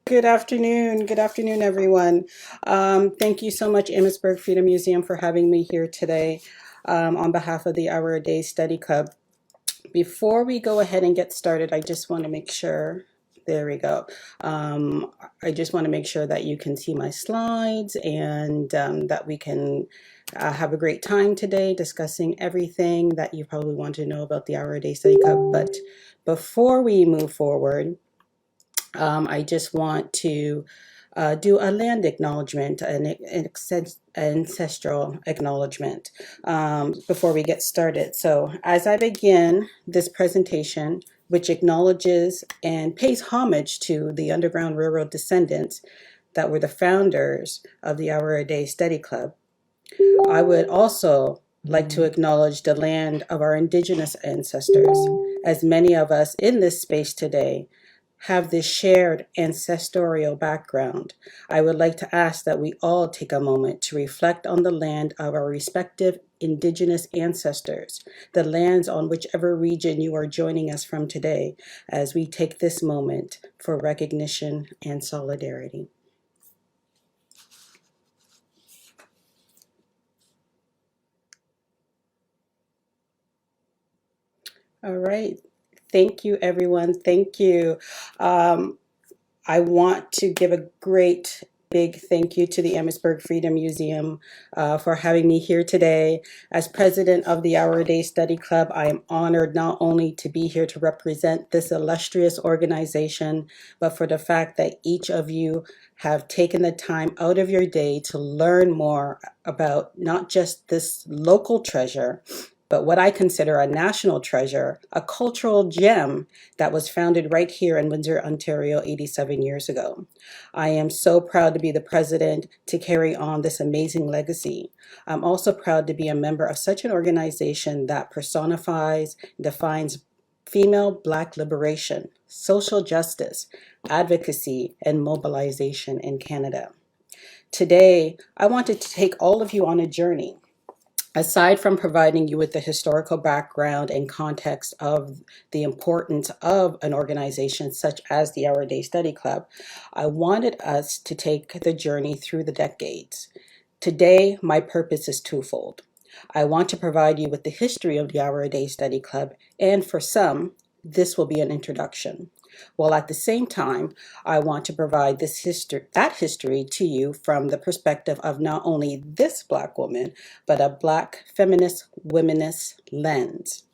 Good afternoon. Good afternoon, everyone. Thank you so much, Amherstburg Freedom Museum, for having me here today on behalf of the Hour a Day Study Club. Before we go ahead and get started, I just want to make sure, there we go. I just want to make sure that you can see my slides and that we can have a great time today discussing everything that you probably want to know about the Hour a Day Study Club. But before we move forward, I just want to do a land acknowledgement, an ancestral acknowledgement before we get started. So as I begin this presentation, which acknowledges and pays homage to the Underground Railroad descendants that were the founders of the Hour a Day Study Club, I would also like to acknowledge the land of our indigenous ancestors, as many of us in this space today have this shared ancestral background. I would like to ask that we all take a moment to reflect on the land of our respective indigenous ancestors, the lands on whichever region you are joining us from today, as we take this moment for recognition and solidarity. All right. Thank you, everyone. Thank you. Um, I want to give a great big thank you to the Amherstburg Freedom Museum for having me here today. As president of the Hour a Day Study Club, I am honored not only to be here to represent this illustrious organization, but for the fact that each of you have taken the time out of your day to learn more about not just this local treasure, but what I consider a national treasure, a cultural gem that was founded right here in Windsor, Ontario, 87 years ago. I am so proud to be the president to carry on this amazing legacy. I'm also proud to be a member of such an organization that personifies, defines female Black liberation, social justice, advocacy, and mobilization in Canada. Today, I wanted to take all of you on a journey. Aside from providing you with the historical background and context of the importance of an organization such as the Hour Day Study Club, I wanted us to take the journey through the decades. Today, my purpose is twofold. I want to provide you with the history of the Hour Day Study Club, and for some, this will be an introduction. While at the same time, I want to provide that history to you from the perspective of not only this Black woman, but a Black feminist, womanist lens.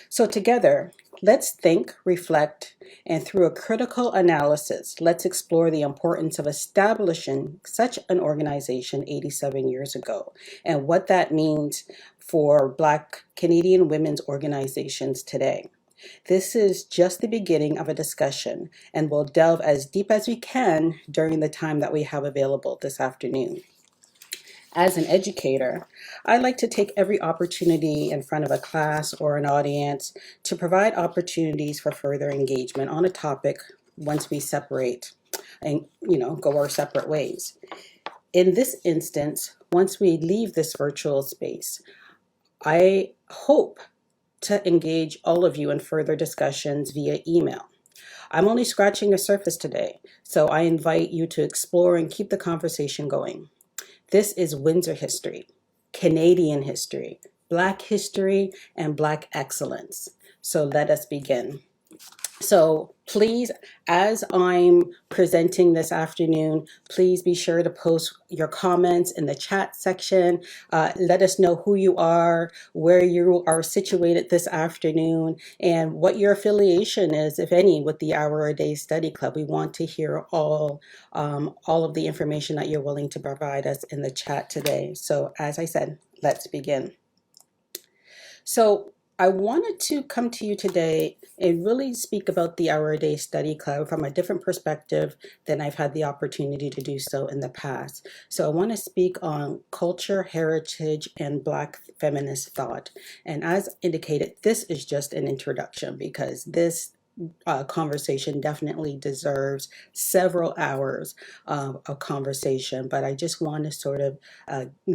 So together, let's think, reflect, and through a critical analysis, let's explore the importance of establishing such an organization 87 years ago and what that means for Black Canadian women's organizations today. This is just the beginning of a discussion, and we'll delve as deep as we can during the time that we have available this afternoon. As an educator, I like to take every opportunity in front of a class or an audience to provide opportunities for further engagement on a topic once we separate and go our separate ways. In this instance, once we leave this virtual space, I hope to engage all of you in further discussions via email. I'm only scratching the surface today, so I invite you to explore and keep the conversation going. This is Windsor history, Canadian history, Black history, and Black excellence. So let us begin. So please, as I'm presenting this afternoon, please be sure to post your comments in the chat section. Let us know who you are, where you are situated this afternoon, and what your affiliation is, if any, with the Hour a Day Study Club. We want to hear all of the information that you're willing to provide us in the chat today. So as I said, let's begin. So I wanted to come to you today and really speak about the Hour a Day Study Club from a different perspective than I've had the opportunity to do so in the past. So I want to speak on culture, heritage, and Black feminist thought. And as indicated, this is just an introduction because this conversation definitely deserves several hours of conversation, but I just want to sort of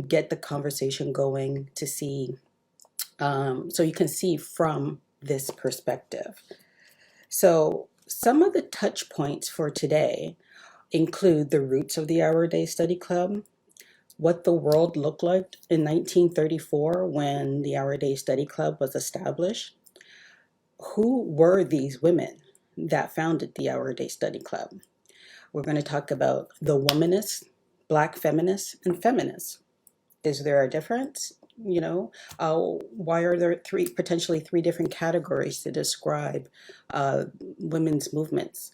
get the conversation going to see so you can see from this perspective. So some of the touch points for today include the roots of the Our Day Study Club, what the world looked like in 1934 when the Our Day Study Club was established. Who were these women that founded the Our Day Study Club? We're going to talk about the womanists, Black feminists, and feminists. Is there a difference? Why are there potentially three different categories to describe women's movements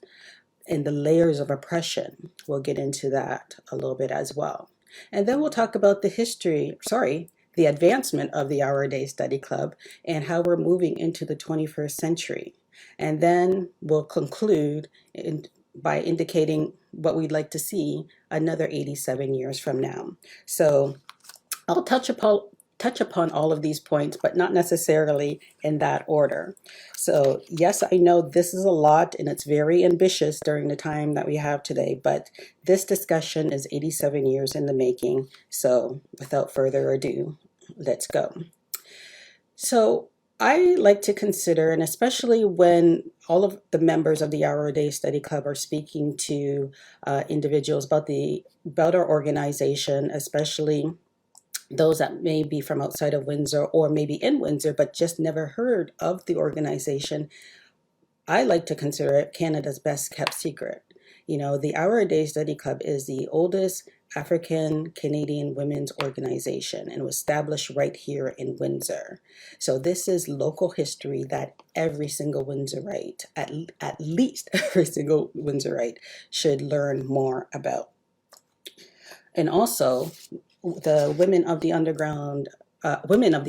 and the layers of oppression? We'll get into that a little bit as well. And then we'll talk about the advancement of the Our Day Study Club and how we're moving into the 21st century. And then we'll conclude by indicating what we'd like to see another 87 years from now. So I'll touch upon all of these points, but not necessarily in that order. So yes, I know this is a lot and it's very ambitious during the time that we have today, but this discussion is 87 years in the making. So without further ado, let's go. So I like to consider, and especially when all of the members of the Our Day Study Club are speaking to individuals about our organization, especially those that may be from outside of Windsor or maybe in Windsor but just never heard of the organization, I like to consider it Canada's best kept secret. The Our Day Study Club is the oldest African Canadian women's organization and was established right here in Windsor. So this is local history that every single Windsorite, at least every single Windsorite, should learn more about. And also, the women of the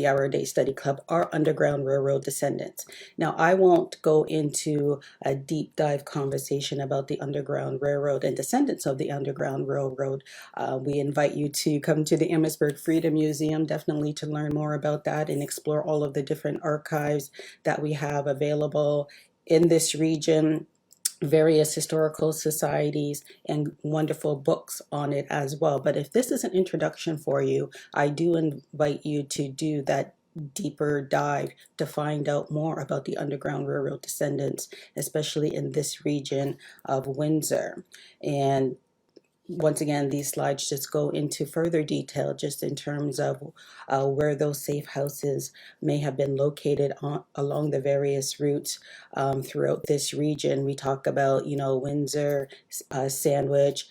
Our Day Study Club are Underground Railroad descendants. Now, I won't go into a deep dive conversation about the Underground Railroad and descendants of the Underground Railroad. We invite you to come to the Amherstburg Freedom Museum, definitely to learn more about that and explore all of the different archives that we have available in this region, various historical societies, and wonderful books on it as well. But if this is an introduction for you, I do invite you to do that deeper dive to find out more about the Underground Railroad descendants, especially in this region of Windsor. And once again, these slides just go into further detail just in terms of where those safe houses may have been located along the various routes throughout this region. We talk about, Windsor, Sandwich,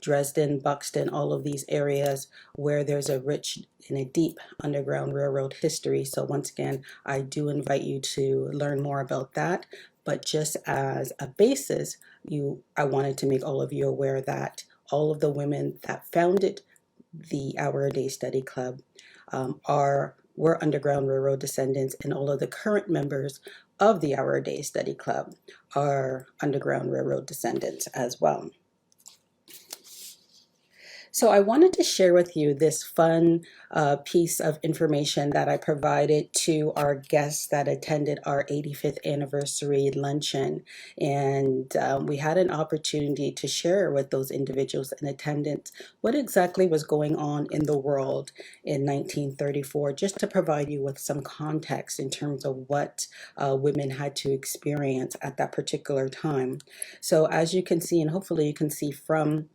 Dresden, Buxton, all of these areas where there's a rich and a deep Underground Railroad history. So once again, I do invite you to learn more about that. But just as a basis, I wanted to make all of you aware that all of the women that founded the Our Day Study Club were Underground Railroad descendants, and all of the current members of the Our Day Study Club are Underground Railroad descendants as well. So I wanted to share with you this fun piece of information that I provided to our guests that attended our 85th anniversary luncheon. And we had an opportunity to share with those individuals in attendance what exactly was going on in the world in 1934, just to provide you with some context in terms of what women had to experience at that particular time. So as you can see, and hopefully you can see from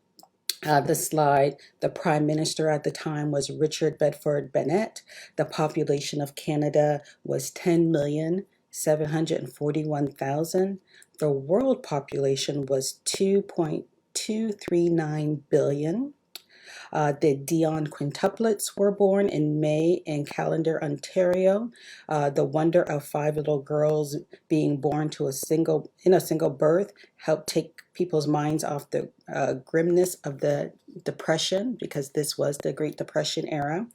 the slide, the Prime Minister at the time was Richard Bedford Bennett. The population of Canada was 10,741,000. The world population was 2.239 billion. The Dion quintuplets were born in May in Callander, Ontario. The wonder of 5 little girls being born in a single birth helped take people's minds off the grimness of the Depression, because this was the Great Depression era.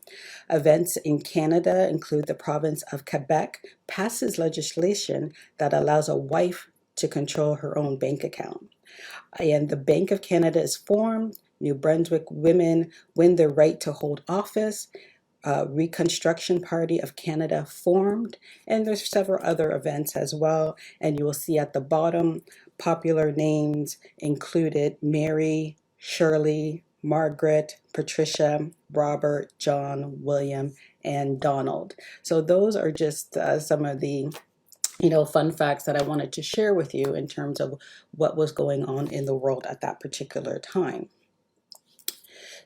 Events in Canada include the province of Quebec passes legislation that allows a wife to control her own bank account. And the Bank of Canada is formed. New Brunswick women win the right to hold office. Reconstruction Party of Canada formed, and there's several other events as well. And you will see at the bottom, popular names included Mary, Shirley, Margaret, Patricia, Robert, John, William, and Donald. So those are just some of the fun facts that I wanted to share with you in terms of what was going on in the world at that particular time.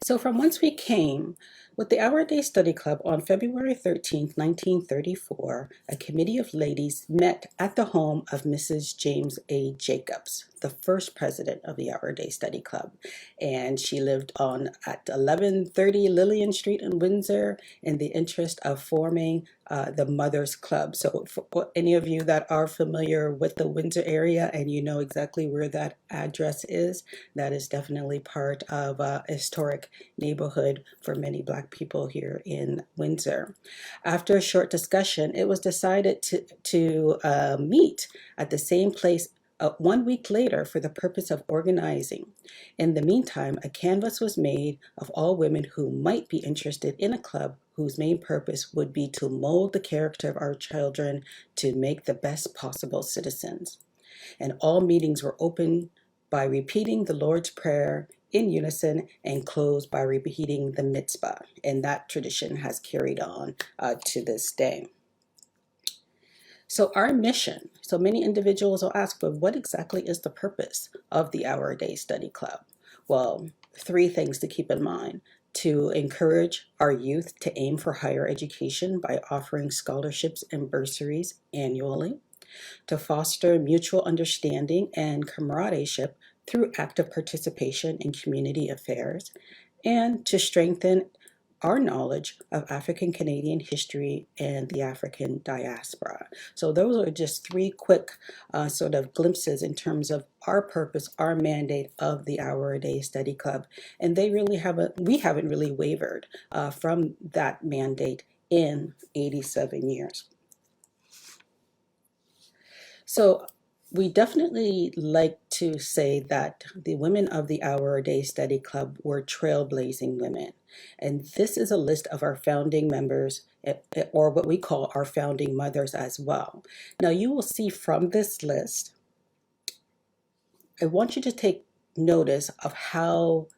So from whence we came, with the Our Day Study Club on February 13th, 1934, a committee of ladies met at the home of Mrs. James A. Jacobs, the first president of the Our Day Study Club. And she lived on at 1130 Lillian Street in Windsor in the interest of forming the Mothers Club. So for any of you that are familiar with the Windsor area and you know exactly where that address is, that is definitely part of a historic neighborhood for many Black people here in Windsor. After a short discussion, it was decided to meet at the same place 1 week later for the purpose of organizing. In the meantime, a canvas was made of all women who might be interested in a club whose main purpose would be to mold the character of our children to make the best possible citizens. And all meetings were opened by repeating the Lord's Prayer in unison and closed by repeating the mitzvah. And that tradition has carried on to this day. So our mission, so many individuals will ask, but what exactly is the purpose of the Our Day Study Club? Well, 3 things to keep in mind: to encourage our youth to aim for higher education by offering scholarships and bursaries annually, to foster mutual understanding and camaraderie through active participation in community affairs, and to strengthen our knowledge of African Canadian history and the African diaspora. So those are just 3 quick sort of glimpses in terms of our purpose, our mandate of the Our Day Study Club. And we haven't really wavered from that mandate in 87 years. So we definitely like to say that the women of the Our Day Study Club were trailblazing women. And this is a list of our founding members, or what we call our founding mothers as well. Now you will see from this list, I want you to take notice of how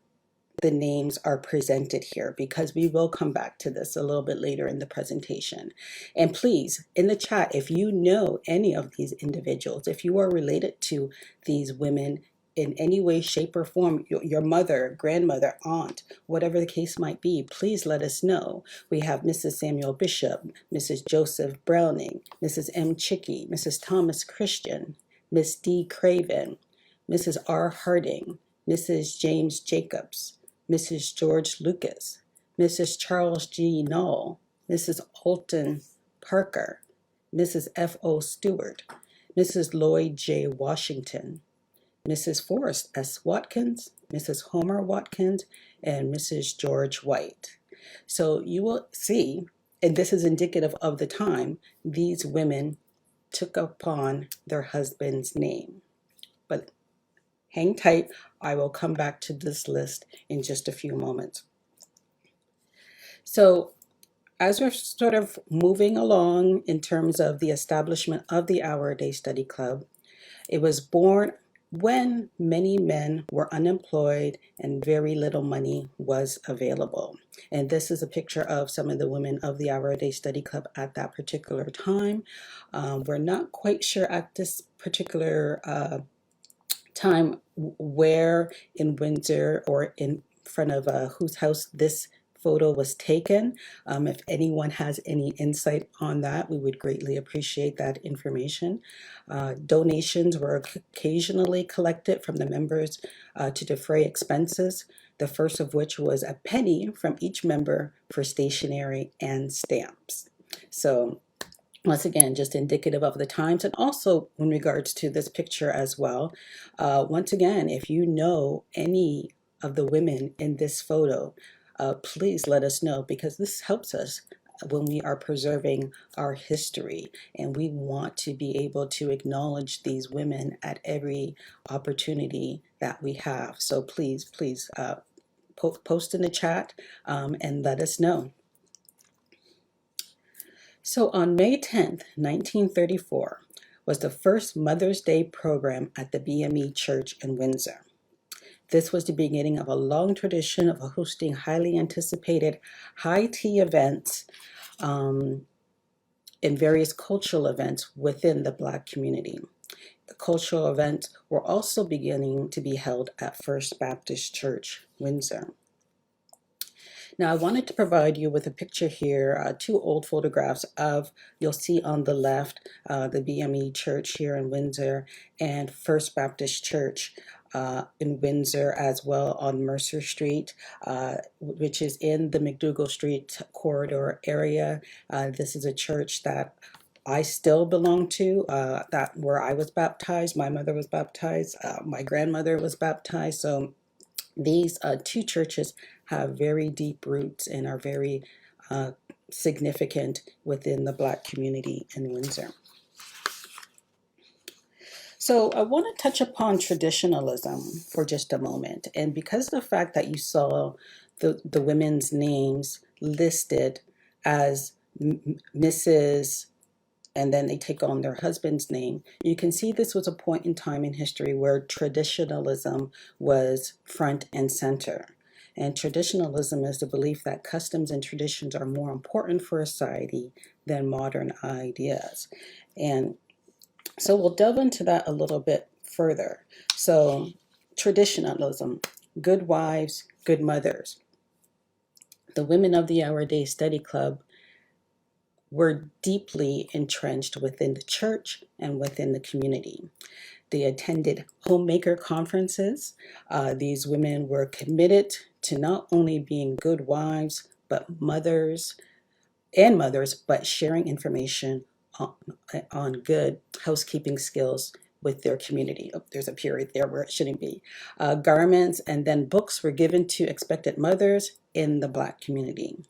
the names are presented here, because we will come back to this a little bit later in the presentation. And please, in the chat, if you know any of these individuals, if you are related to these women in any way, shape, or form, your mother, grandmother, aunt, whatever the case might be, please let us know. We have Mrs. Samuel Bishop, Mrs. Joseph Browning, Mrs. M. Chickey, Mrs. Thomas Christian, Miss D. Craven, Mrs. R. Harding, Mrs. James Jacobs, Mrs. George Lucas, Mrs. Charles G. Knoll, Mrs. Alton Parker, Mrs. F.O. Stewart, Mrs. Lloyd J. Washington, Mrs. Forrest S. Watkins, Mrs. Homer Watkins, and Mrs. George White. So you will see, and this is indicative of the time, these women took upon their husband's name. But hang tight, I will come back to this list in just a few moments. So as we're sort of moving along in terms of the establishment of the Our Day Study Club, it was born when many men were unemployed and very little money was available. And this is a picture of some of the women of the Our Day Study Club at that particular time. We're not quite sure at this particular time where in Windsor or in front of whose house this photo was taken. If anyone has any insight on that, we would greatly appreciate that information. Donations were occasionally collected from the members to defray expenses, the first of which was a penny from each member for stationery and stamps. So once again, just indicative of the times, and also in regards to this picture as well. Once again, if you know any of the women in this photo, please let us know, because this helps us when we are preserving our history, and we want to be able to acknowledge these women at every opportunity that we have. So please post in the chat and let us know. So on May 10th, 1934, was the first Mother's Day program at the BME Church in Windsor. This was the beginning of a long tradition of hosting highly anticipated high tea events in various cultural events within the Black community. The cultural events were also beginning to be held at First Baptist Church, Windsor. Now, I wanted to provide you with a picture here, two old photographs of, you'll see on the left, the BME Church here in Windsor and First Baptist Church in Windsor, as well on Mercer Street, which is in the McDougall Street corridor area. This is a church that I still belong to, that where I was baptized. My mother was baptized. My grandmother was baptized. So these two churches have very deep roots and are very significant within the Black community in Windsor. So I want to touch upon traditionalism for just a moment. And because of the fact that you saw the women's names listed as Mrs., and then they take on their husband's name, you can see this was a point in time in history where traditionalism was front and center. And traditionalism is the belief that customs and traditions are more important for a society than modern ideas. And so we'll delve into that a little bit further. So traditionalism, good wives, good mothers. The women of the Our Day Study Club were deeply entrenched within the church and within the community. They attended homemaker conferences. These women were committed to not only being good wives, but mothers, but sharing information on good housekeeping skills with their community. Oh, there's a period there where it shouldn't be. Garments and then books were given to expectant mothers in the Black community.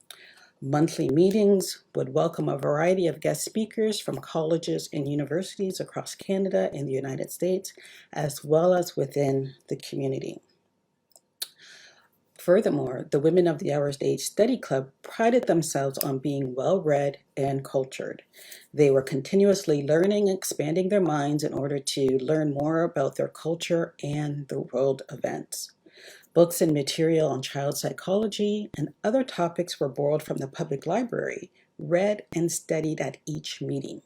Monthly meetings would welcome a variety of guest speakers from colleges and universities across Canada and the United States, as well as within the community. Furthermore, the women of the Our Day Study Club prided themselves on being well-read and cultured. They were continuously learning and expanding their minds in order to learn more about their culture and the world events. Books and material on child psychology and other topics were borrowed from the public library, read and studied at each meeting.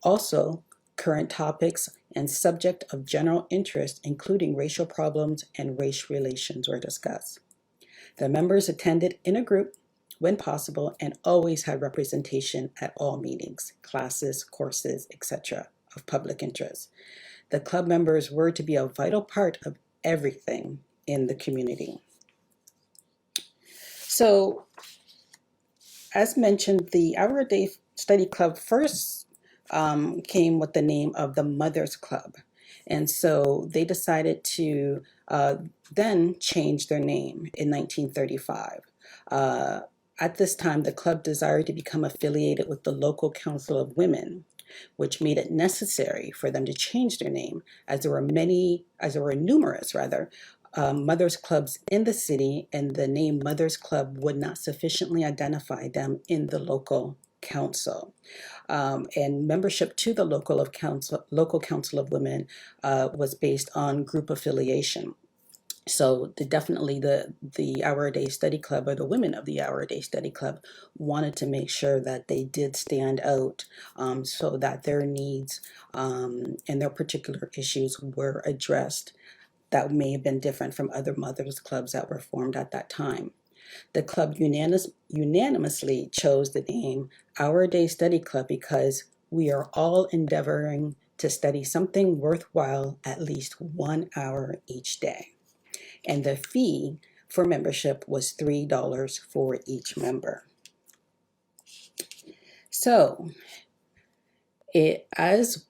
Also, current topics and subject of general interest, including racial problems and race relations, were discussed. The members attended in a group when possible and always had representation at all meetings, classes, courses, etc. of public interest. The club members were to be a vital part of everything in the community. So, as mentioned, the Our Day Study Club first came with the name of the Mothers Club. And so they decided to then change their name in 1935. At this time, the club desired to become affiliated with the local Council of Women, which made it necessary for them to change their name, as there were numerous Mothers Clubs in the city, and the name Mothers Club would not sufficiently identify them in the local council. And membership to the local council of women was based on group affiliation. So definitely the Our Day Study Club, or the women of the Our Day Study Club, wanted to make sure that they did stand out, so that their needs and their particular issues were addressed that may have been different from other mothers clubs that were formed at that time. The club unanimously chose the name Our Day Study Club because we are all endeavoring to study something worthwhile at least 1 hour each day. And the fee for membership was $3 for each member. So, as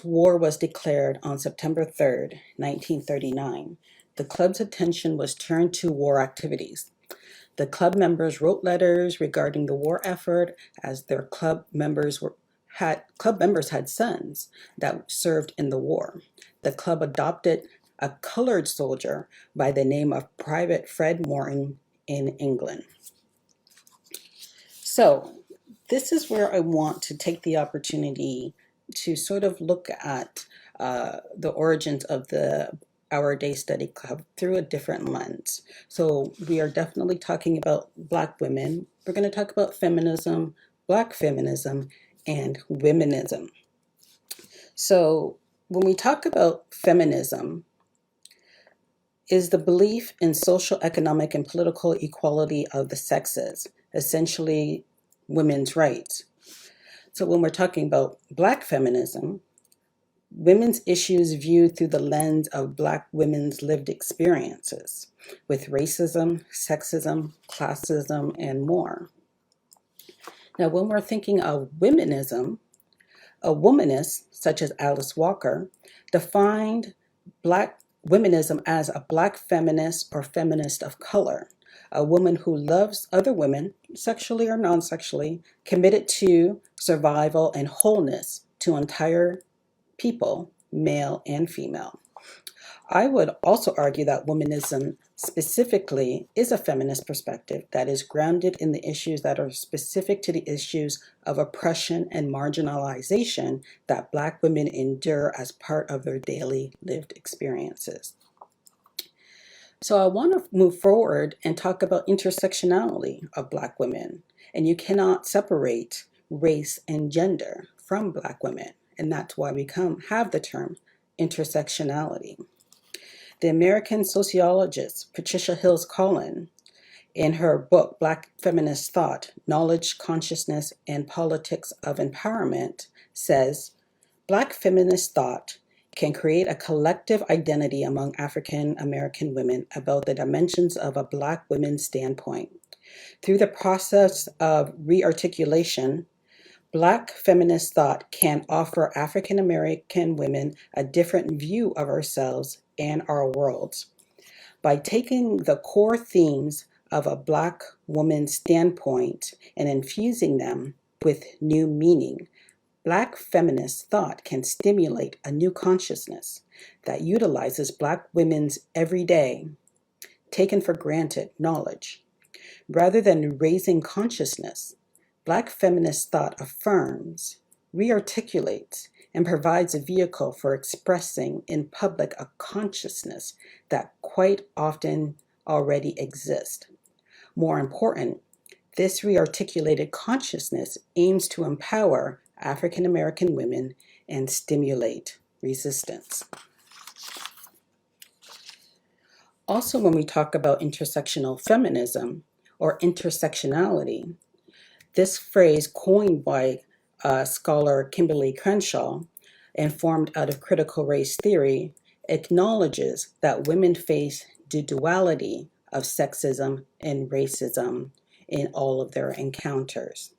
war was declared on September 3rd, 1939, the club's attention was turned to war activities. The club members wrote letters regarding the war effort, as their club members had sons that served in the war. The club adopted a colored soldier by the name of Private Fred Morton in England. So this is where I want to take the opportunity to sort of look at the origins of the Our Day Study Club through a different lens. So we are definitely talking about Black women. We're going to talk about feminism, Black feminism, and womenism. So when we talk about feminism, is the belief in social, economic, and political equality of the sexes, essentially women's rights. So when we're talking about Black feminism, women's issues viewed through the lens of Black women's lived experiences with racism, sexism, classism, and more. Now, when we're thinking of womenism, a womanist, such as Alice Walker, defined Black womenism as a Black feminist or feminist of color, a woman who loves other women, sexually or non-sexually, committed to survival and wholeness to entire people, male and female. I would also argue that womanism specifically is a feminist perspective that is grounded in the issues that are specific to the issues of oppression and marginalization that Black women endure as part of their daily lived experiences. So I want to move forward and talk about intersectionality of Black women. And you cannot separate race and gender from Black women. And that's why we have the term intersectionality. The American sociologist Patricia Hills Collin, in her book Black Feminist Thought, Knowledge, Consciousness, and Politics of Empowerment, says, Black feminist thought can create a collective identity among African American women about the dimensions of a Black women's standpoint. Through the process of rearticulation, Black feminist thought can offer African American women a different view of ourselves and our worlds. By taking the core themes of a Black woman's standpoint and infusing them with new meaning, Black feminist thought can stimulate a new consciousness that utilizes Black women's everyday, taken for granted knowledge. Rather than raising consciousness, Black feminist thought affirms, rearticulates, and provides a vehicle for expressing in public a consciousness that quite often already exists. More important, this rearticulated consciousness aims to empower African American women and stimulate resistance. Also, when we talk about intersectional feminism or intersectionality, this phrase, coined by scholar Kimberly Crenshaw and formed out of critical race theory, acknowledges that women face the duality of sexism and racism in all of their encounters.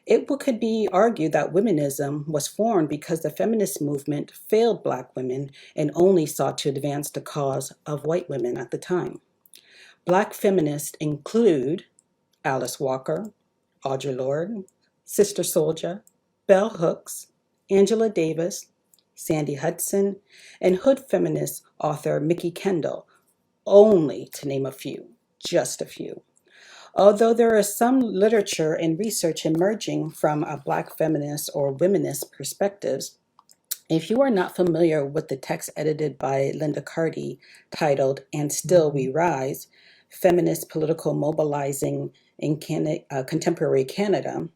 It could be argued that womenism was formed because the feminist movement failed Black women and only sought to advance the cause of white women at the time. Black feminists include Alice Walker, Audre Lorde, Sister Souljah, Bell Hooks, Angela Davis, Sandy Hudson, and hood feminist author Mikki Kendall, only to name a few, just a few. Although there is some literature and research emerging from a Black feminist or womanist perspectives, if you are not familiar with the text edited by Linda Carty titled And Still We Rise, Feminist Political Mobilizing in Contemporary Canada,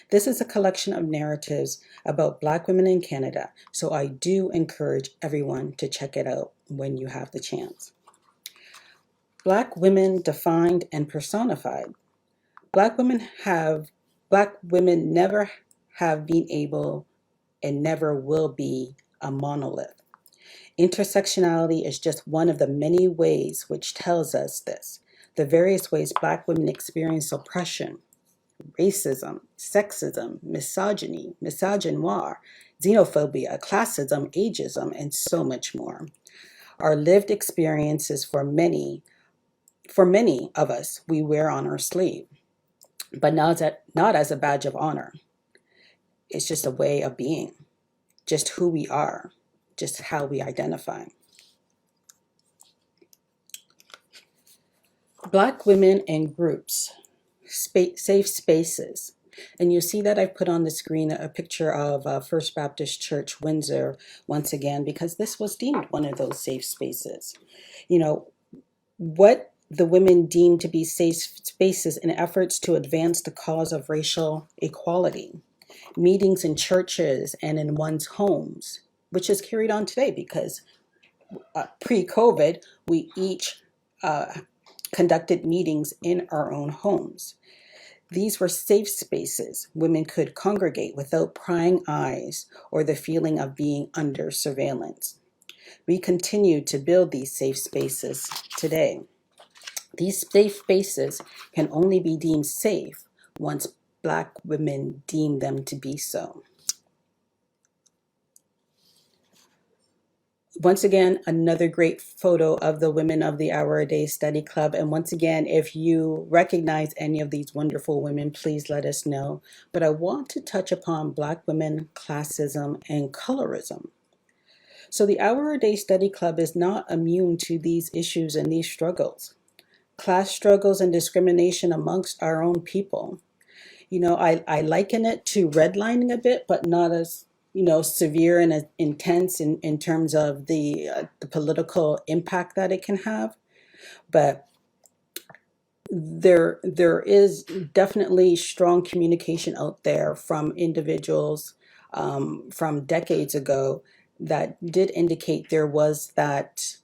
this is a collection of narratives about Black women in Canada, so I do encourage everyone to check it out when you have the chance. Black women defined and personified. Black women never have been able and never will be a monolith. Intersectionality is just one of the many ways which tells us this. The various ways Black women experience oppression, racism, sexism, misogyny, misogynoir, xenophobia, classism, ageism, and so much more. Our lived experiences for many of us, we wear on our sleeve, but not as a badge of honor. It's just a way of being, just who we are, just how we identify. Black women and groups, safe spaces. And you see that I've put on the screen a picture of First Baptist Church, Windsor, once again, because this was deemed one of those safe spaces. You know, what the women deemed to be safe spaces in efforts to advance the cause of racial equality. meetings in churches and in one's homes, which is carried on today because pre-COVID, we each conducted meetings in our own homes. These were safe spaces women could congregate without prying eyes or the feeling of being under surveillance. We continue to build these safe spaces today. These safe spaces can only be deemed safe once Black women deem them to be so. Once again, another great photo of the Women of the Hour a Day Study Club. And once again, if you recognize any of these wonderful women, please let us know. But I want to touch upon Black women, classism, and colorism. So the Hour a Day Study Club is not immune to these issues and these struggles. Class struggles and discrimination amongst our own people. I liken it to redlining a bit, but not as severe and as intense in terms of the political impact that it can have. But there is definitely strong communication out there from individuals from decades ago that did indicate there was that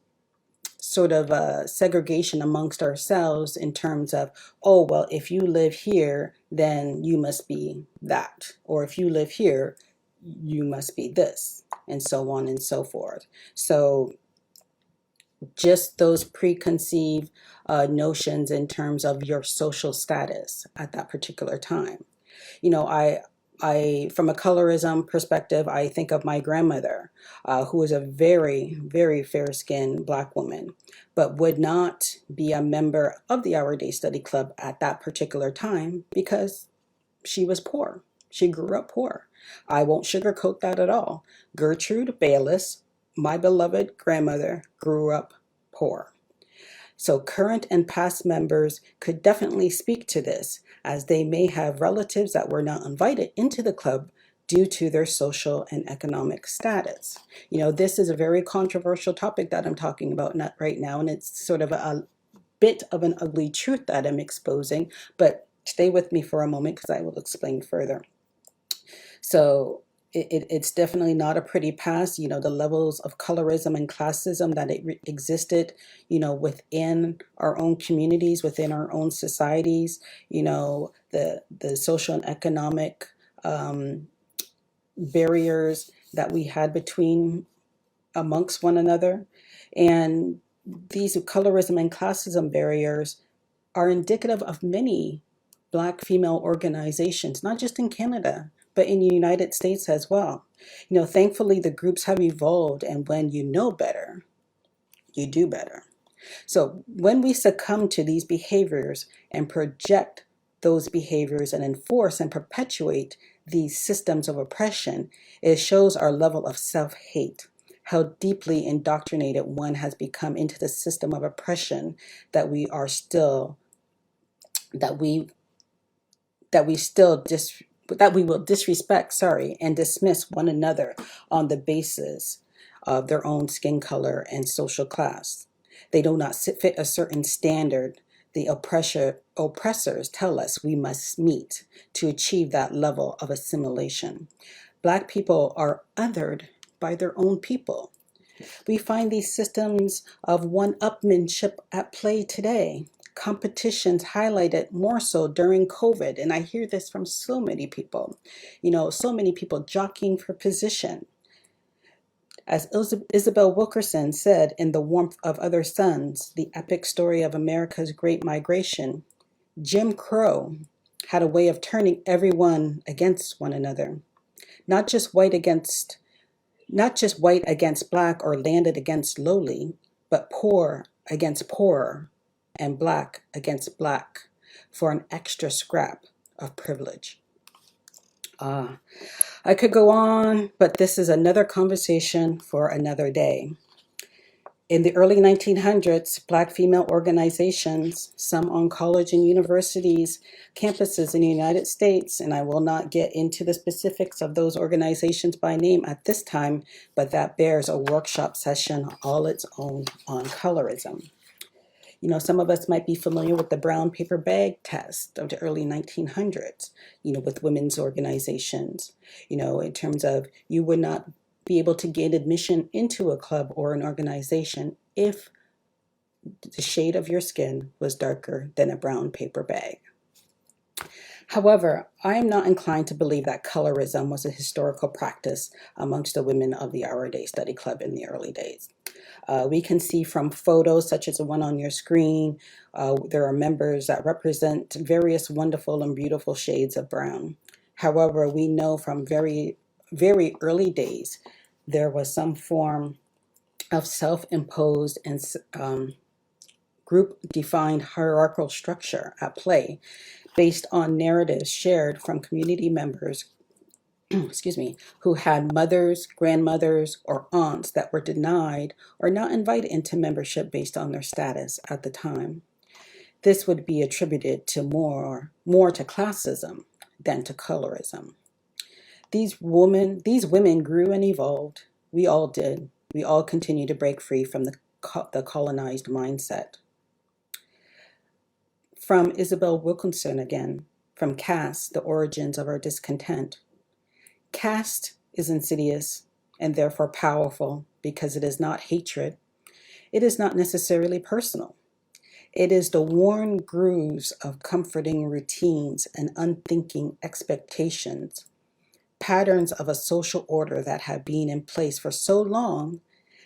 sort of a segregation amongst ourselves in terms of, oh, well, if you live here, then you must be that. Or if you live here, you must be this, and so on and so forth. So just those preconceived notions in terms of your social status at that particular time. I, from a colorism perspective, I think of my grandmother, who was a very, very fair-skinned Black woman, but would not be a member of the Our Day Study Club at that particular time because she was poor. She grew up poor. I won't sugarcoat that at all. Gertrude Bayless, my beloved grandmother, grew up poor. So current and past members could definitely speak to this, as they may have relatives that were not invited into the club due to their social and economic status. This is a very controversial topic that I'm talking about right now, and it's sort of a bit of an ugly truth that I'm exposing, but stay with me for a moment because I will explain further. So it's definitely not a pretty past, the levels of colorism and classism that existed, within our own communities, within our own societies, the social and economic barriers that we had amongst one another. And these colorism and classism barriers are indicative of many Black female organizations, not just in Canada, but in the United States as well. Thankfully, the groups have evolved, and when you know better, you do better. So when we succumb to these behaviors and project those behaviors and enforce and perpetuate these systems of oppression, it shows our level of self-hate, how deeply indoctrinated one has become into the system of oppression that we will disrespect, and dismiss one another on the basis of their own skin color and social class. They do not fit a certain standard the oppressors tell us we must meet to achieve that level of assimilation. Black people are othered by their own people. We find these systems of one-upmanship at play today. Competitions highlighted more so during COVID, and I hear this from so many people. So many people jockeying for position. As Isabel Wilkerson said in The Warmth of Other Suns, the epic story of America's Great Migration, Jim Crow had a way of turning everyone against one another. Not just white against Black or landed against lowly, but poor against poorer and Black against Black for an extra scrap of privilege. I could go on, but this is another conversation for another day. In the early 1900s, Black female organizations, some on college and universities, campuses in the United States, and I will not get into the specifics of those organizations by name at this time, but that bears a workshop session all its own on colorism. Some of us might be familiar with the brown paper bag test of the early 1900s, with women's organizations, in terms of you would not be able to gain admission into a club or an organization if the shade of your skin was darker than a brown paper bag. However, I am not inclined to believe that colorism was a historical practice amongst the women of the Our Day Study Club in the early days. We can see from photos such as the one on your screen, there are members that represent various wonderful and beautiful shades of brown. However, we know from very, very early days, there was some form of self-imposed and group-defined hierarchical structure at play based on narratives shared from community members who had mothers, grandmothers, or aunts that were denied or not invited into membership based on their status at the time. This would be attributed to more to classism than to colorism. These women grew and evolved. We all did. We all continue to break free from the colonized mindset. From Isabel Wilkinson again, from Caste, The Origins of Our Discontent. Caste is insidious and therefore powerful because it is not hatred. It is not necessarily personal. It is the worn grooves of comforting routines and unthinking expectations, patterns of a social order that have been in place for so long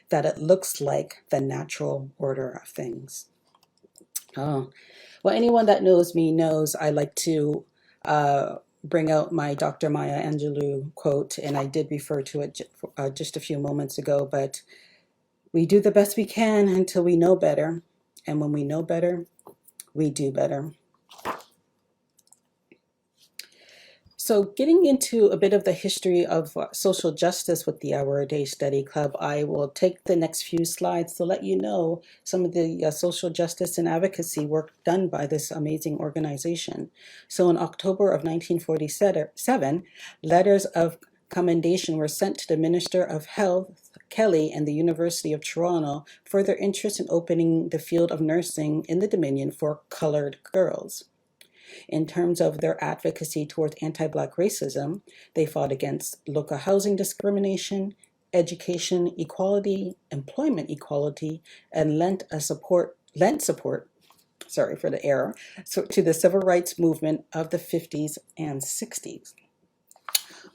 that it looks like the natural order of things. Oh, well, anyone that knows me knows I like to bring out my Dr. Maya Angelou quote, and I did refer to it just a few moments ago, but we do the best we can until we know better, and when we know better, we do better. So getting into a bit of the history of social justice with the Our Day Study Club, I will take the next few slides to let you know some of the social justice and advocacy work done by this amazing organization. So in October of 1947, letters of commendation were sent to the Minister of Health, Kelly, and the University of Toronto for their interest in opening the field of nursing in the Dominion for colored girls. In terms of their advocacy towards anti-Black racism, they fought against local housing discrimination, education equality, employment equality, and lent support, sorry for the error, to the civil rights movement of the 50s and 60s.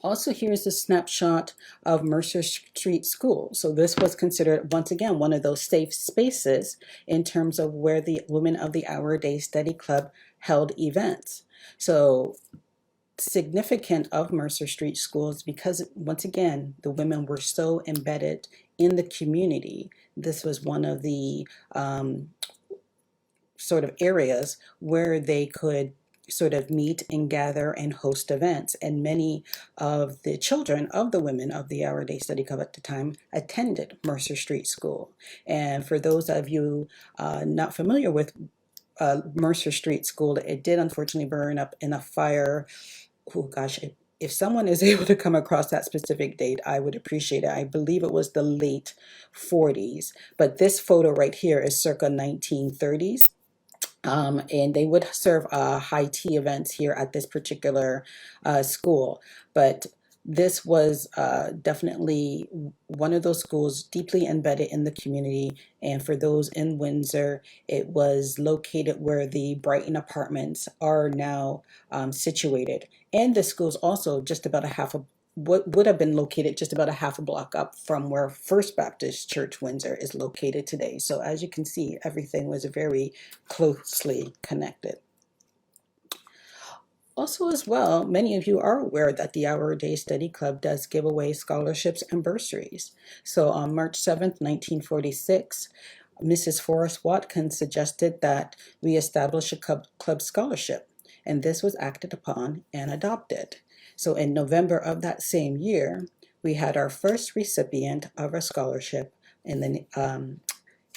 Also, here's a snapshot of Mercer Street School. So this was considered, once again, one of those safe spaces in terms of where the Women of the Our Day Study Club held events. So significant of Mercer Street Schools because, once again, the women were so embedded in the community. This was one of the sort of areas where they could sort of meet and gather and host events. And many of the children of the women of the Our Day Study Club at the time attended Mercer Street School. And for those of you not familiar with Mercer Street School, it did unfortunately burn up in a fire. Oh gosh, if someone is able to come across that specific date, I would appreciate it. I believe it was the late 40s, but this photo right here is circa 1930s. And they would serve high tea events here at this particular school. But this was definitely one of those schools deeply embedded in the community. And for those in Windsor, it was located where the Brighton apartments are now situated. And the school's also just about what would have been located just about a half a block up from where First Baptist Church Windsor is located today. So as you can see, everything was very closely connected. Also as well, many of you are aware that the Our Day Study Club does give away scholarships and bursaries. So on March 7th, 1946, Mrs. Forrest Watkins suggested that we establish a club scholarship, and this was acted upon and adopted. So in November of that same year, we had our first recipient of a scholarship, and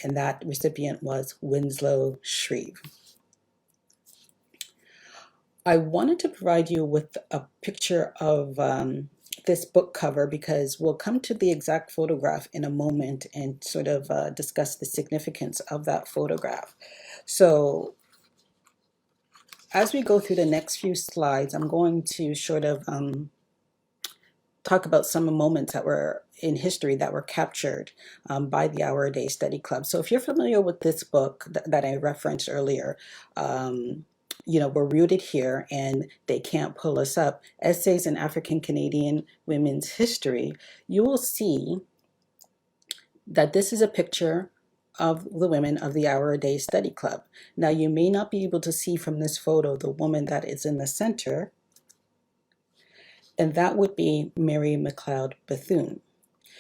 that recipient was Winslow Shreve. I wanted to provide you with a picture of this book cover because we'll come to the exact photograph in a moment and sort of discuss the significance of that photograph. So as we go through the next few slides, I'm going to sort of talk about some moments that were in history that were captured by the Our Day Study Club. So if you're familiar with this book that I referenced earlier, we're rooted here and they can't pull us up, Essays in African Canadian Women's History, you will see that this is a picture of the women of the Our Day Study Club. Now you may not be able to see from this photo the woman that is in the center, and that would be Marium Bethune.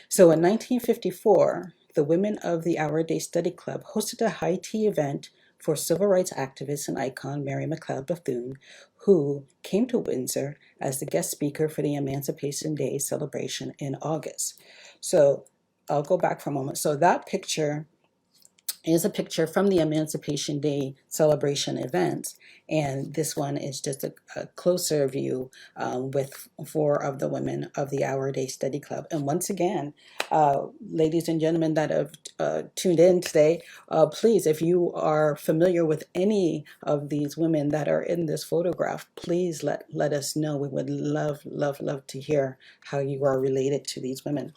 So in 1954, the women of the Our Day Study Club hosted a high tea event for civil rights activist and icon Mary McLeod Bethune, who came to Windsor as the guest speaker for the Emancipation Day celebration in August. So I'll go back for a moment. So that picture is a picture from the Emancipation Day celebration event, and this one is just a closer view with 4 of the women of the Our Day Study Club. And once again, ladies and gentlemen that have tuned in today, please, if you are familiar with any of these women that are in this photograph, please let us know. We would love to hear how you are related to these women.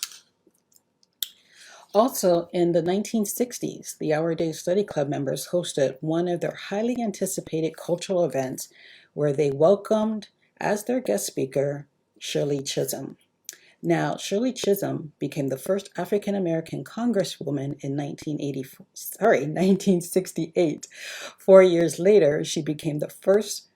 Also, in the 1960s, the Our Day Study Club members hosted one of their highly anticipated cultural events where they welcomed, as their guest speaker, Shirley Chisholm. Now, Shirley Chisholm became the first African-American congresswoman in 1968. 4 years later, she became the first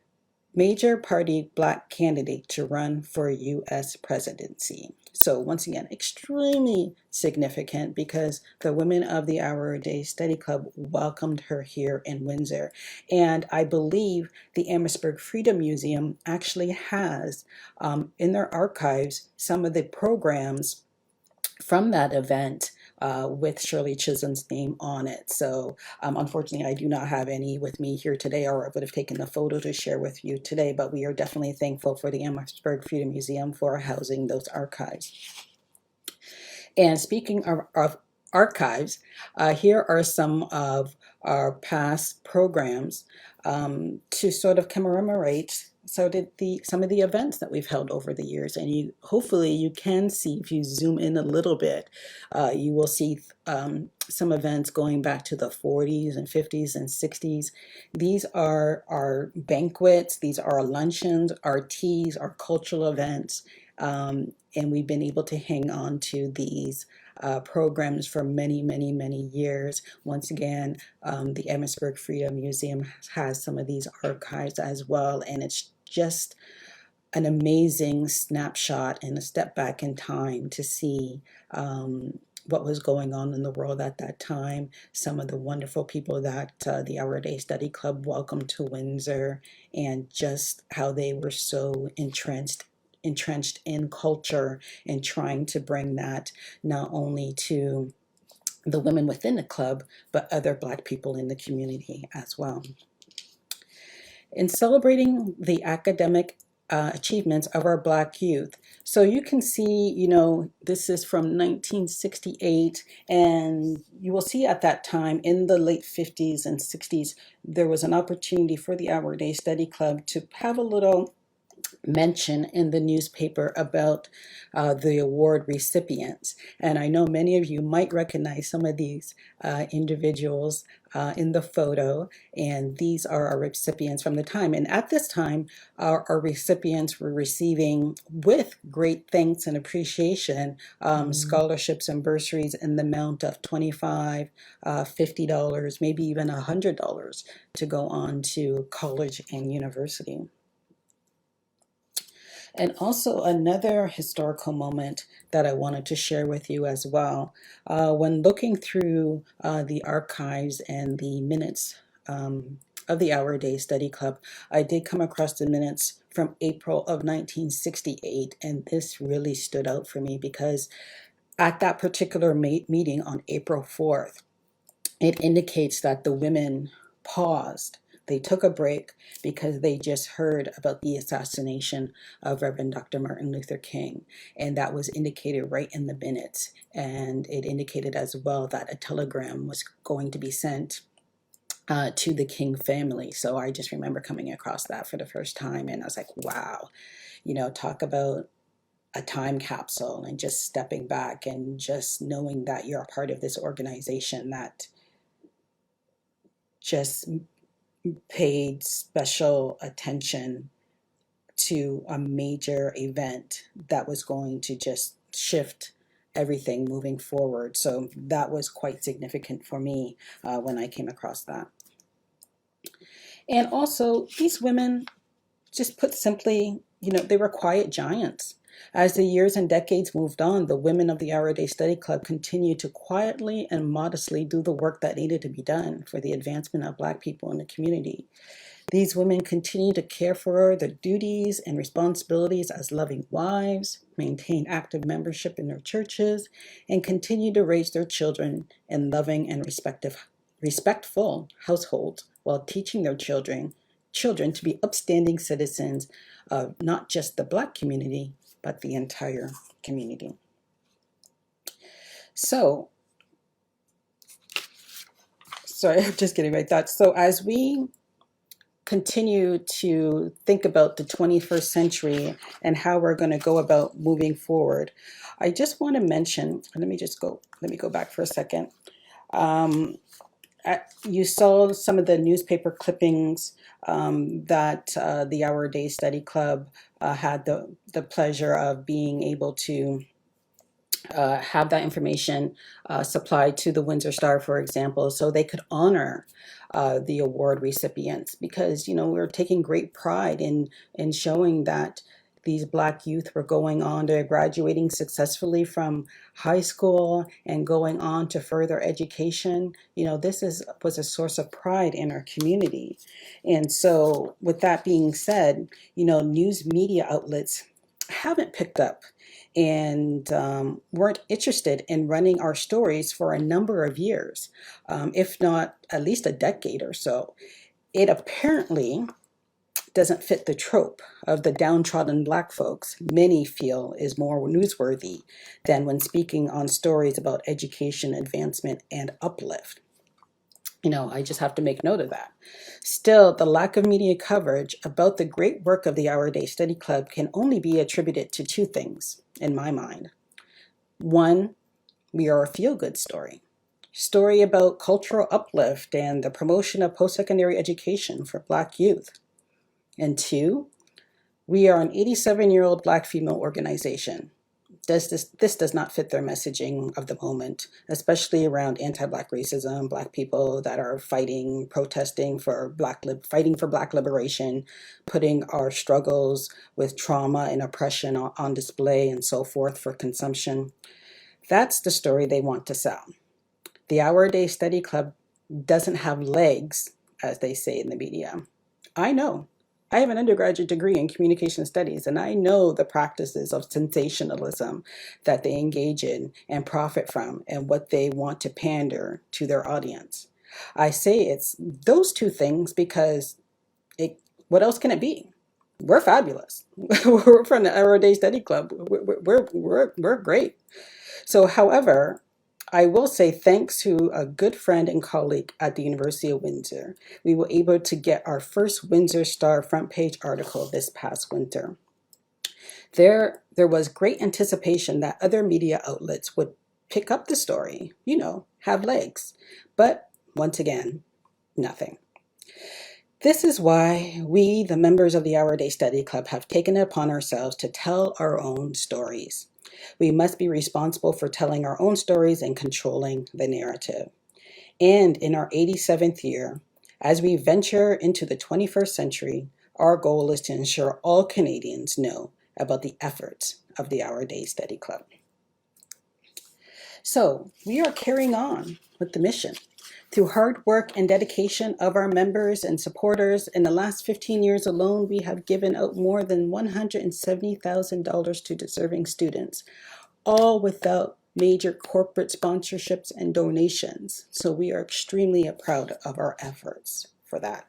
major party Black candidate to run for U.S. presidency. So once again, extremely significant because the women of the Our Day Study Club welcomed her here in Windsor. And I believe the Amherstburg Freedom Museum actually has in their archives some of the programs from that event with Shirley Chisholm's name on it. So unfortunately, I do not have any with me here today, or I would have taken the photo to share with you today, but we are definitely thankful for the Amherstburg Freedom Museum for housing those archives. And speaking of archives, here are some of our past programs to sort of commemorate some of the events that we've held over the years. And hopefully you can see, if you zoom in a little bit, you will see some events going back to the 40s and 50s and 60s. These are our banquets, these are our luncheons, our teas, our cultural events. And we've been able to hang on to these programs for many years. Once again, the Amherstburg Freedom Museum has some of these archives as well, and it's just an amazing snapshot and a step back in time to see what was going on in the world at that time, some of the wonderful people that the Our Day Study Club welcomed to Windsor, and just how they were so entrenched in culture and trying to bring that not only to the women within the club, but other Black people in the community as well. In celebrating the academic achievements of our Black youth. So you can see, this is from 1968, and you will see at that time in the late 50s and 60s, there was an opportunity for the Our Day Study Club to have a little mention in the newspaper about the award recipients. And I know many of you might recognize some of these individuals in the photo, and these are our recipients from the time. And at this time, our recipients were receiving, with great thanks and appreciation, scholarships and bursaries in the amount of $25, $50, maybe even $100 to go on to college and university. And also another historical moment that I wanted to share with you as well. When looking through the archives and the minutes of the Our Day Study Club, I did come across the minutes from April of 1968, and this really stood out for me because at that particular meeting on April 4th, it indicates that the women paused They took a break because they just heard about the assassination of Reverend Dr. Martin Luther King. And that was indicated right in the minutes. And it indicated as well that a telegram was going to be sent to the King family. So I just remember coming across that for the first time. And I was like, wow, talk about a time capsule and just stepping back and just knowing that you're a part of this organization that just paid special attention to a major event that was going to just shift everything moving forward. So that was quite significant for me when I came across that. And also, these women, just put simply, they were quiet giants. As the years and decades moved on, the women of the Our Day Study Club continued to quietly and modestly do the work that needed to be done for the advancement of Black people in the community. These women continue to care for their duties and responsibilities as loving wives, maintain active membership in their churches, and continue to raise their children in loving and respectful households while teaching their children to be upstanding citizens of not just the Black community, but the entire community. So, sorry, I'm just getting my thoughts. So as we continue to think about the 21st century and how we're going to go about moving forward, I just want to mention, let me go back for a second. You saw some of the newspaper clippings that the Our Day Study Club had the pleasure of being able to have that information supplied to the Windsor Star, for example, so they could honor the award recipients, because we're taking great pride in showing that these Black youth were going on to graduating successfully from high school and going on to further education. This was a source of pride in our community. And so with that being said, news media outlets haven't picked up and weren't interested in running our stories for a number of years, if not at least a decade or so. It apparently doesn't fit the trope of the downtrodden Black folks many feel is more newsworthy than when speaking on stories about education, advancement, and uplift. I just have to make note of that. Still, the lack of media coverage about the great work of the Our Day Study Club can only be attributed to two things, in my mind. One, we are a feel-good story about cultural uplift and the promotion of post-secondary education for Black youth. And two, we are an 87-year-old Black female organization. This does not fit their messaging of the moment, especially around anti-Black racism, Black people that are protesting for fighting for Black liberation, putting our struggles with trauma and oppression on display and so forth for consumption. That's the story they want to sell. The Our Day Study Club doesn't have legs, as they say in the media. I know. I have an undergraduate degree in communication studies, and I know the practices of sensationalism that they engage in and profit from, and what they want to pander to their audience. I say it's those two things because what else can it be? We're fabulous. We're from the Our Day Study Club. We're great. So, however, I will say thanks to a good friend and colleague at the University of Windsor, we were able to get our first Windsor Star front page article this past winter. There was great anticipation that other media outlets would pick up the story, have legs. But once again, nothing. This is why we, the members of the Our Day Study Club, have taken it upon ourselves to tell our own stories. We must be responsible for telling our own stories and controlling the narrative. And in our 87th year, as we venture into the 21st century, our goal is to ensure all Canadians know about the efforts of the Our Day Study Club. So we are carrying on with the mission. Through hard work and dedication of our members and supporters, in the last 15 years alone, we have given out more than $170,000 to deserving students, all without major corporate sponsorships and donations. So we are extremely proud of our efforts for that.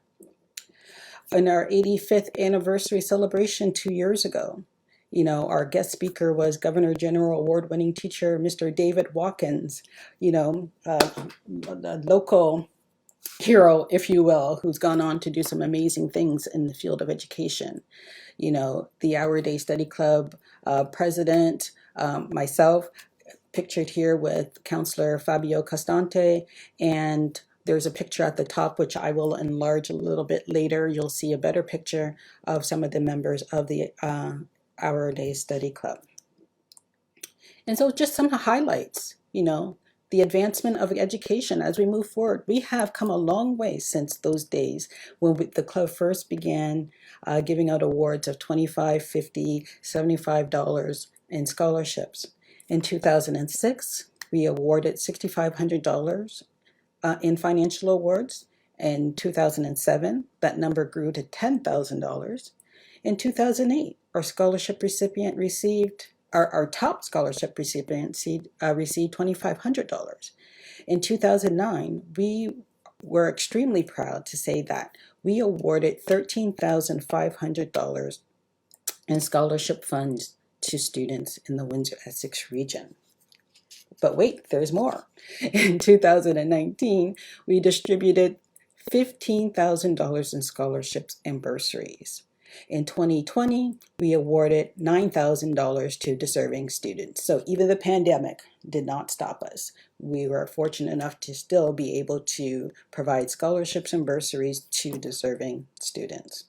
In our 85th anniversary celebration 2 years ago, our guest speaker was Governor General award-winning teacher, Mr. David Watkins, a local hero, if you will, who's gone on to do some amazing things in the field of education. The Our Day Study Club president, myself, pictured here with Counselor Fabio Costante, and there's a picture at the top, which I will enlarge a little bit later. You'll see a better picture of some of the members of the Our Day Study Club. And so just some highlights, the advancement of education as we move forward. We have come a long way since those days when the club first began giving out awards of $25, $50, $75 in scholarships. In 2006, we awarded $6,500 in financial awards. In 2007, that number grew to $10,000. In 2008, our scholarship recipient received our top scholarship recipient received $2,500. In 2009, we were extremely proud to say that we awarded $13,500 in scholarship funds to students in the Windsor Essex region. But wait, there's more. In 2019, we distributed $15,000 in scholarships and bursaries. In 2020, we awarded $9,000 to deserving students. So even the pandemic did not stop us. We were fortunate enough to still be able to provide scholarships and bursaries to deserving students.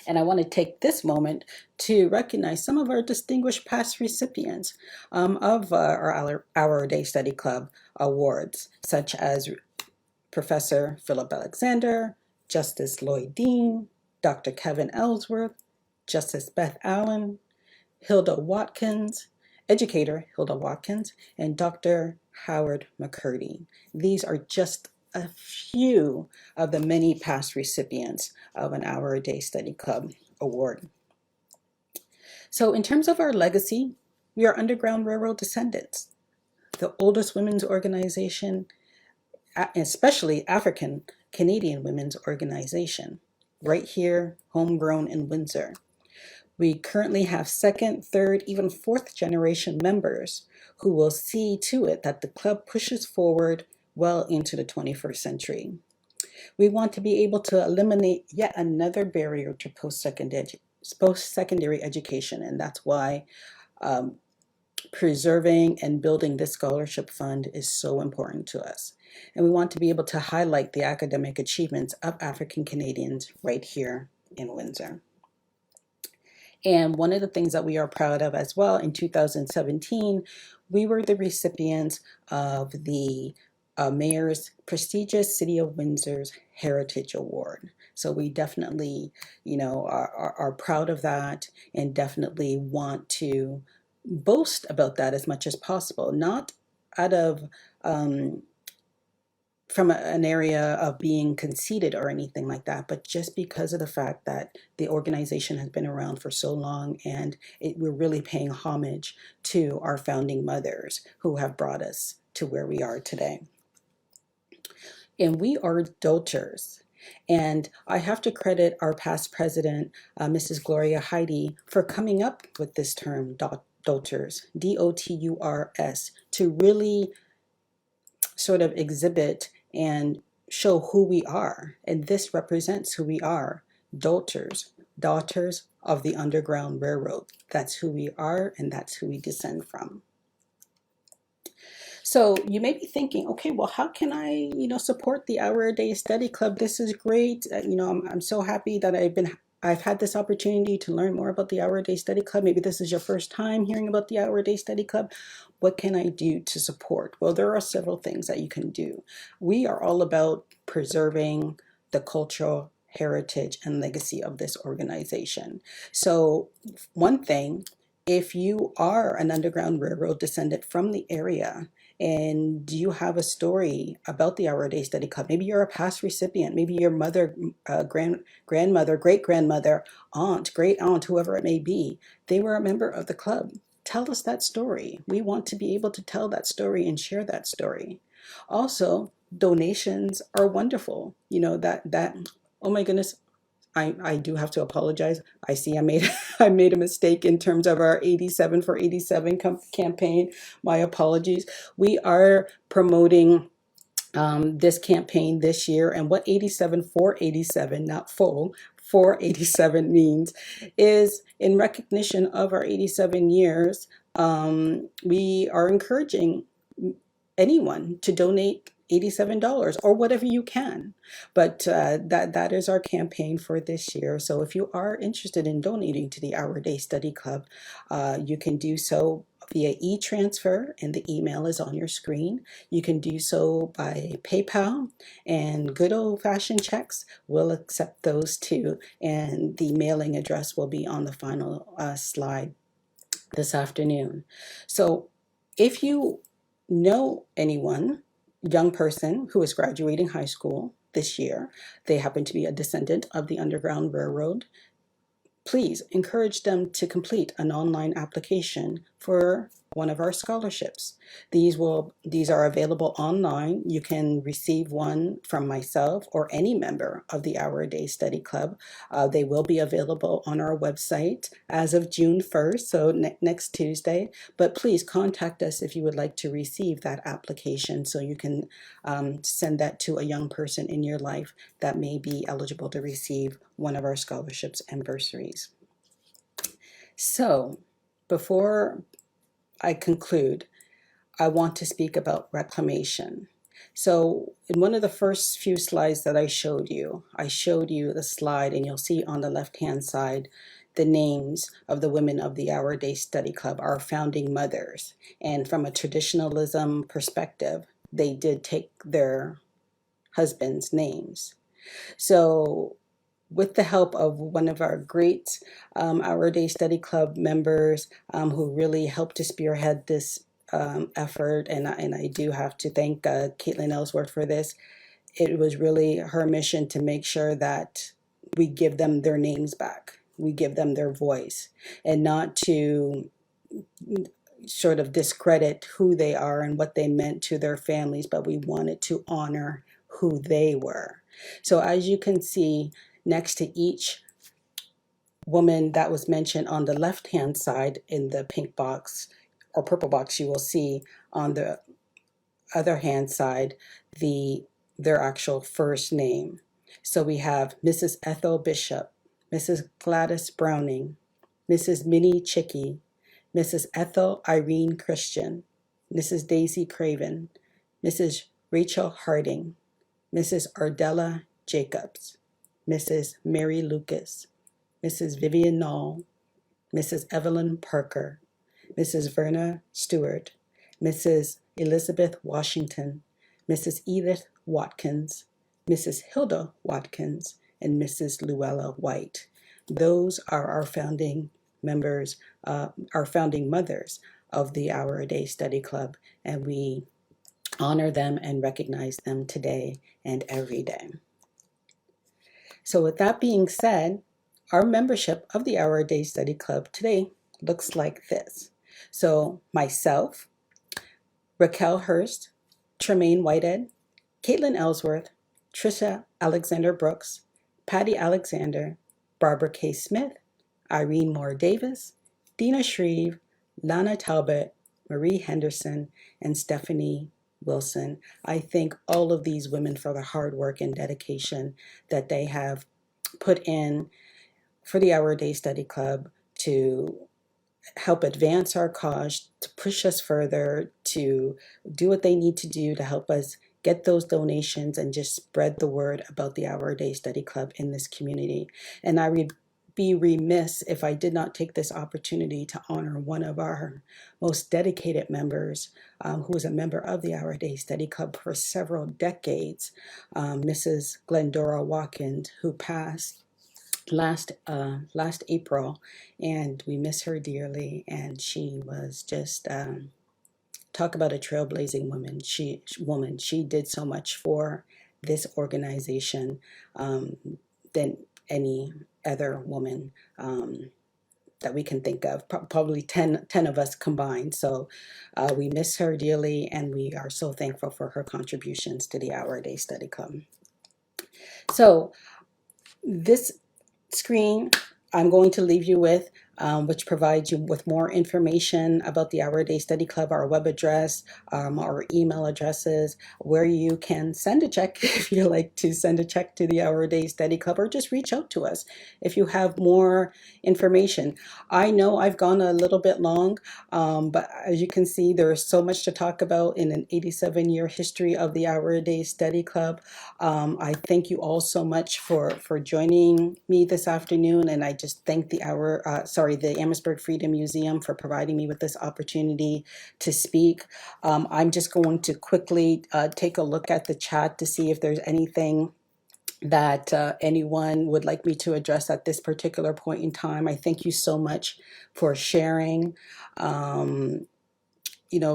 And I want to take this moment to recognize some of our distinguished past recipients of our Day Study Club awards, such as Professor Philip Alexander, Justice Lloyd Dean, Dr. Kevin Ellsworth, Justice Beth Allen, Hilda Watkins, educator Hilda Watkins, and Dr. Howard McCurdy. These are just a few of the many past recipients of an Our Day Study Club award. So in terms of our legacy, we are Underground Railroad descendants, the oldest women's organization, especially African Canadian women's organization, right here, homegrown in Windsor. We currently have second, third, even fourth generation members who will see to it that the club pushes forward well into the 21st century. We want to be able to eliminate yet another barrier to post-secondary education, and that's why preserving and building this scholarship fund is so important to us. And we want to be able to highlight the academic achievements of African Canadians right here in Windsor. And one of the things that we are proud of as well, in 2017, we were the recipients of the Mayor's prestigious City of Windsor's Heritage Award. So we definitely, are proud of that and definitely want to boast about that as much as possible, not out of from an area of being conceited or anything like that, but just because of the fact that the organization has been around for so long, and we're really paying homage to our founding mothers who have brought us to where we are today. And we are adulters. And I have to credit our past president, Mrs. Gloria Heidi, for coming up with this term, adulters, D-O-T-U-R-S, to really sort of exhibit and show who we are. And this represents who we are, adulters, daughters of the Underground Railroad. That's who we are, and that's who we descend from. So you may be thinking, okay, well, how can I, support the Our Day Study Club? This is great. I'm so happy that I've had this opportunity to learn more about the Our Day Study Club. Maybe this is your first time hearing about the Our Day Study Club. What can I do to support? Well, there are several things that you can do. We are all about preserving the cultural heritage and legacy of this organization. So one thing, if you are an Underground Railroad descendant from the area, and you have a story about the Our Day Study Club, maybe you're a past recipient, maybe your mother, grandmother, great-grandmother, aunt, great-aunt, whoever it may be, they were a member of the club. Tell us that story. We want to be able to tell that story and share that story. Also, donations are wonderful. Oh my goodness, I do have to apologize. I see I made I made a mistake in terms of our 87 for 87 campaign. My apologies. We are promoting this campaign this year, and what 87 for 87, not full, for 87 means is in recognition of our 87 years. We are encouraging anyone to donate $87 or whatever you can. But that is our campaign for this year. So if you are interested in donating to the Our Day Study Club, you can do so via e-transfer, and the email is on your screen. You can do so by PayPal, and good old-fashioned checks. We'll accept those too, and the mailing address will be on the final slide this afternoon. So if you know anyone, young person who is graduating high school this year, they happen to be a descendant of the Underground Railroad, please encourage them to complete an online application for one of our scholarships. These are available online. You can receive one from myself or any member of the Our Day Study Club. They will be available on our website as of June 1st, so next Tuesday. But please contact us if you would like to receive that application, so you can send that to a young person in your life that may be eligible to receive one of our scholarships and bursaries. So before I conclude, I want to speak about reclamation. So in one of the first few slides that I showed you the slide, and you'll see on the left-hand side the names of the women of the Our Day Study Club, our founding mothers. And from a traditionalism perspective, they did take their husbands' names. So with the help of one of our great Our Day Study Club members who really helped to spearhead this effort, and I do have to thank Caitlin Ellsworth for this. It was really her mission to make sure that we give them their names back, we give them their voice, and not to sort of discredit who they are and what they meant to their families, but we wanted to honor who they were. So as you can see, next to each woman that was mentioned on the left-hand side in the pink box or purple box, you will see on the other hand side their actual first name. So we have Mrs. Ethel Bishop, Mrs. Gladys Browning, Mrs. Minnie Chickey, Mrs. Ethel Irene Christian, Mrs. Daisy Craven, Mrs. Rachel Harding, Mrs. Ardella Jacobs, Mrs. Mary Lucas, Mrs. Vivian Knoll, Mrs. Evelyn Parker, Mrs. Verna Stewart, Mrs. Elizabeth Washington, Mrs. Edith Watkins, Mrs. Hilda Watkins, and Mrs. Luella White. Those are our founding members, our founding mothers of the Our Day Study Club, and we honor them and recognize them today and every day. So with that being said, our membership of the Our Day Study Club today looks like this. So myself, Raquel Hurst, Tremaine Whitehead, Caitlin Ellsworth, Trisha Alexander Brooks, Patty Alexander, Barbara K. Smith, Irene Moore Davis, Dina Shreve, Lana Talbot, Marie Henderson, and Stephanie Wilson. I thank all of these women for the hard work and dedication that they have put in for the Our Day Study Club to help advance our cause, to push us further, to do what they need to do to help us get those donations and just spread the word about the Our Day Study Club in this community. And I would be remiss if I did not take this opportunity to honor one of our most dedicated members, who was a member of the Our Day Study Club for several decades, Mrs. Glendora Watkins, who passed last April, and we miss her dearly. And she was just talk about a trailblazing woman. She did so much for this organization than any other woman that we can think of, probably 10 of us combined. So we miss her dearly, and we are so thankful for her contributions to the Our Day Study Club. So this screen, I'm going to leave you with, which provides you with more information about the Hour a Day Study Club, our web address, our email addresses, where you can send a check if you like to send a check to the Hour a Day Study Club, or just reach out to us if you have more information. I know I've gone a little bit long, but as you can see, there is so much to talk about in an 87-year history of the Hour a Day Study Club. I thank you all so much for joining me this afternoon, and I just thank the the Amherstburg Freedom Museum for providing me with this opportunity to speak. I'm just going to quickly take a look at the chat to see if there's anything that anyone would like me to address at this particular point in time. I thank you so much for sharing.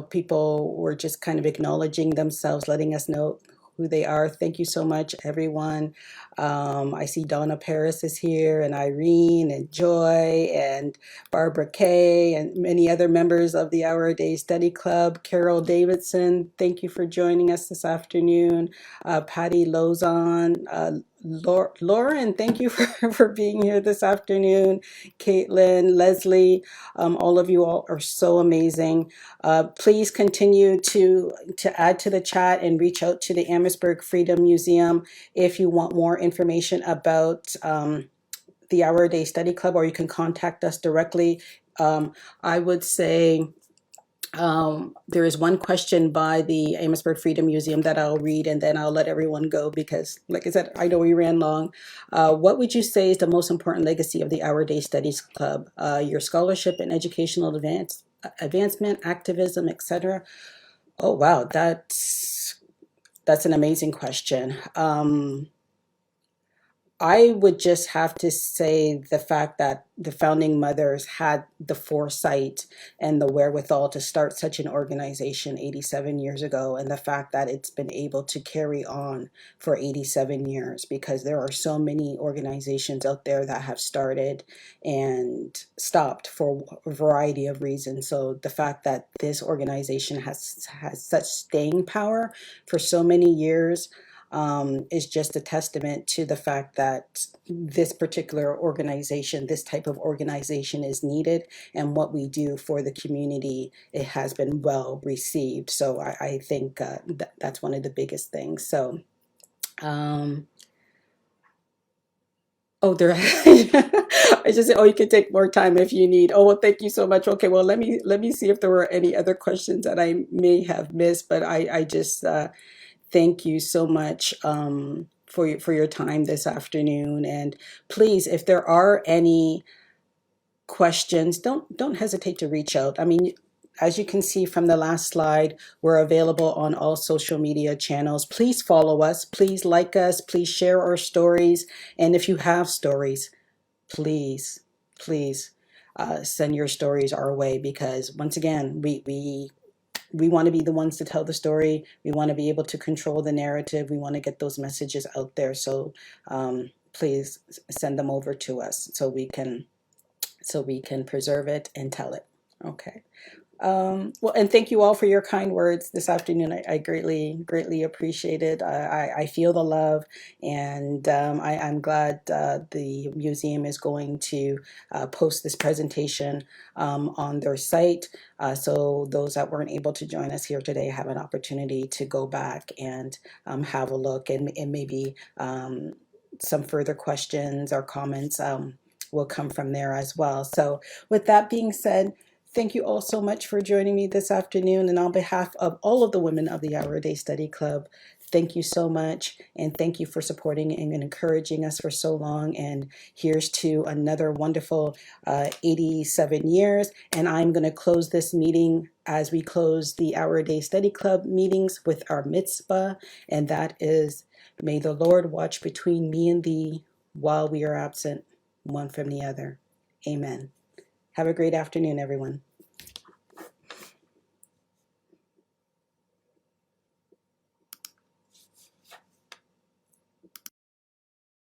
People were just kind of acknowledging themselves, letting us know who they are. Thank you so much, everyone. I see Donna Paris is here, and Irene, and Joy, and Barbara Kay, and many other members of the Hour a Day Study Club. Carol Davidson, thank you for joining us this afternoon. Patty Lozon, Lauren, thank you for being here this afternoon. Caitlin, Leslie, all of you all are so amazing. Please continue to add to the chat and reach out to the Amherstburg Freedom Museum if you want more information about the Hour a Day Study Club, or you can contact us directly. I would say there is one question by the Amherstburg Freedom Museum that I'll read, and then I'll let everyone go because, like I said, I know we ran long. What would you say is the most important legacy of the Hour a Day Studies Club? Your scholarship and educational advancement, activism, etc. Oh wow, that's an amazing question. I would just have to say the fact that the founding mothers had the foresight and the wherewithal to start such an organization 87 years ago, and the fact that it's been able to carry on for 87 years, because there are so many organizations out there that have started and stopped for a variety of reasons. So the fact that this organization has such staying power for so many years is just a testament to the fact that this particular organization, this type of organization is needed, and what we do for the community, it has been well received. So I think that's one of the biggest things. So, there, I just said, you can take more time if you need. Oh, well, thank you so much. Okay, well, let me see if there were any other questions that I may have missed, but I just thank you so much for your time this afternoon. And please, if there are any questions, don't hesitate to reach out. I mean, as you can see from the last slide, we're available on all social media channels. Please follow us. Please like us. Please share our stories. And if you have stories, please send your stories our way, because once again, we want to be the ones to tell the story. We want to be able to control the narrative. We want to get those messages out there. So please send them over to us so we can preserve it and tell it. Okay. Well, and thank you all for your kind words this afternoon. I greatly appreciate it. I feel the love, and I'm glad the museum is going to post this presentation on their site, so those that weren't able to join us here today have an opportunity to go back and have a look, and maybe some further questions or comments will come from there as well. So with that being said, thank you all so much for joining me this afternoon. And on behalf of all of the women of the Hour a Day Study Club, thank you so much. And thank you for supporting and encouraging us for so long. And here's to another wonderful 87 years. And I'm going to close this meeting as we close the Hour a Day Study Club meetings with our mitzvah. And that is, may the Lord watch between me and thee while we are absent one from the other. Amen. Have a great afternoon, everyone.